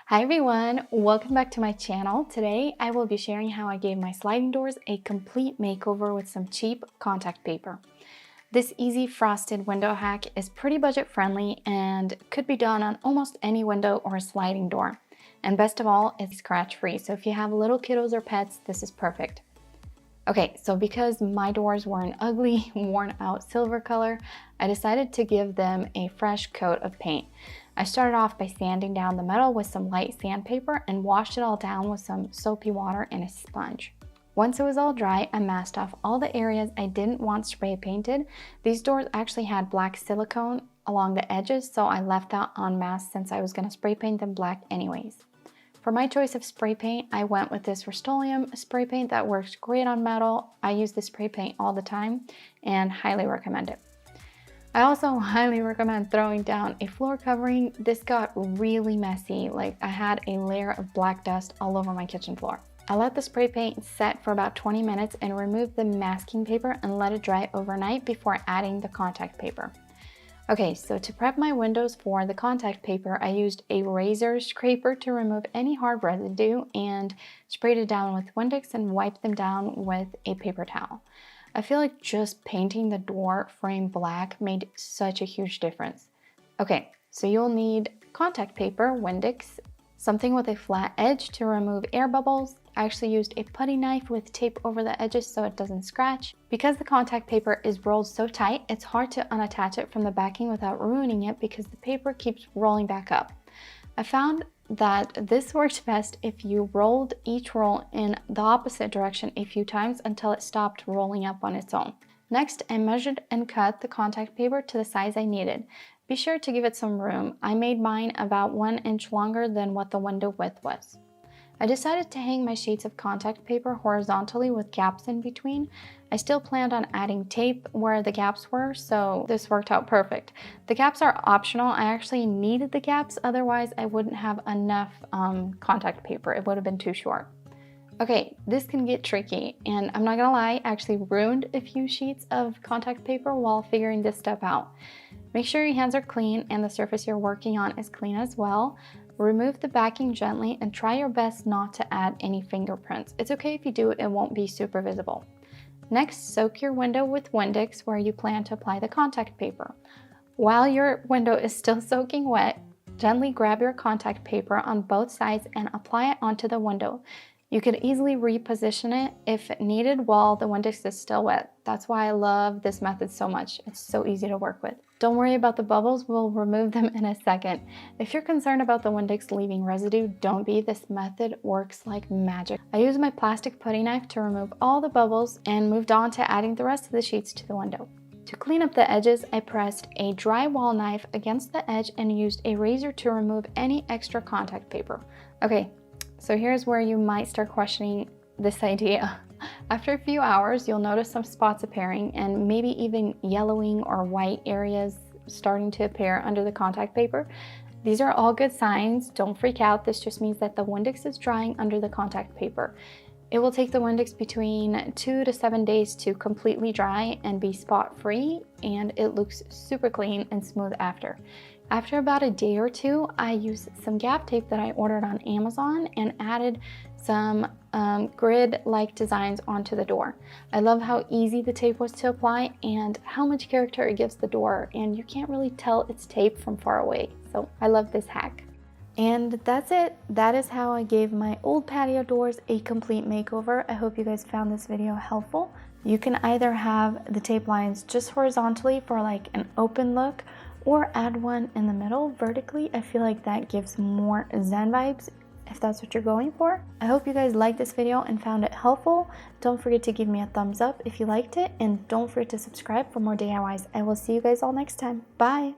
Hi everyone, welcome back to my channel. Today I will be sharing how I gave my sliding doors a complete makeover with some cheap contact paper. This easy frosted window hack is pretty budget friendly and could be done on almost any window or sliding door. And best of all, it's scratch free, so if you have little kiddos or pets, this is perfect. Okay, so because my doors were an ugly, worn out silver color, I decided to give them a fresh coat of paint. I started off by sanding down the metal with some light sandpaper and washed it all down with some soapy water and a sponge. Once it was all dry, I masked off all the areas I didn't want spray painted. These doors actually had black silicone along the edges, so I left that unmasked since I was going to spray paint them black anyways. For my choice of spray paint, I went with this Rust-Oleum spray paint that works great on metal. I use this spray paint all the time and highly recommend it. I also highly recommend throwing down a floor covering. This got really messy, like I had a layer of black dust all over my kitchen floor. I let the spray paint set for about 20 minutes and removed the masking paper and let it dry overnight before adding the contact paper. Okay, so to prep my windows for the contact paper, I used a razor scraper to remove any hard residue and sprayed it down with Windex and wiped them down with a paper towel. I feel like just painting the door frame black made such a huge difference. Okay, so you'll need contact paper, Windex, something with a flat edge to remove air bubbles. I actually used a putty knife with tape over the edges so it doesn't scratch. Because the contact paper is rolled so tight, it's hard to unattach it from the backing without ruining it because the paper keeps rolling back up. I found that this worked best if you rolled each roll in the opposite direction a few times until it stopped rolling up on its own. Next, I measured and cut the contact paper to the size I needed. Be sure to give it some room. I made mine about 1 inch longer than what the window width was. I decided to hang my sheets of contact paper horizontally with gaps in between. I still planned on adding tape where the gaps were, so this worked out perfect. The gaps are optional. I actually needed the gaps, otherwise I wouldn't have enough contact paper. It would have been too short. Okay, this can get tricky, and I'm not gonna lie, I actually ruined a few sheets of contact paper while figuring this stuff out. Make sure your hands are clean and the surface you're working on is clean as well. Remove the backing gently and try your best not to add any fingerprints. It's okay if you do, it won't be super visible. Next, soak your window with Windex where you plan to apply the contact paper. While your window is still soaking wet, gently grab your contact paper on both sides and apply it onto the window. You could easily reposition it if needed while the Windex is still wet. That's why I love this method so much. It's so easy to work with. Don't worry about the bubbles, we'll remove them in a second. If you're concerned about the Windex leaving residue, don't be. This method works like magic. I used my plastic putty knife to remove all the bubbles and moved on to adding the rest of the sheets to the window. To clean up the edges, I pressed a drywall knife against the edge and used a razor to remove any extra contact paper. Okay, so here's where you might start questioning this idea. After a few hours, you'll notice some spots appearing and maybe even yellowing or white areas starting to appear under the contact paper. These are all good signs. Don't freak out. This just means that the Windex is drying under the contact paper. It will take the Windex between 2 to 7 days to completely dry and be spot free, and it looks super clean and smooth after. After about a day or two, I used some gap tape that I ordered on Amazon and added some grid-like designs onto the door. I love how easy the tape was to apply and how much character it gives the door, and you can't really tell it's tape from far away. So I love this hack. And that's it. That is how I gave my old patio doors a complete makeover. I hope you guys found this video helpful. You can either have the tape lines just horizontally for like an open look, or add one in the middle vertically. I feel like that gives more Zen vibes if that's what you're going for. I hope you guys liked this video and found it helpful. Don't forget to give me a thumbs up if you liked it, and don't forget to subscribe for more DIYs. I will see you guys all next time. Bye!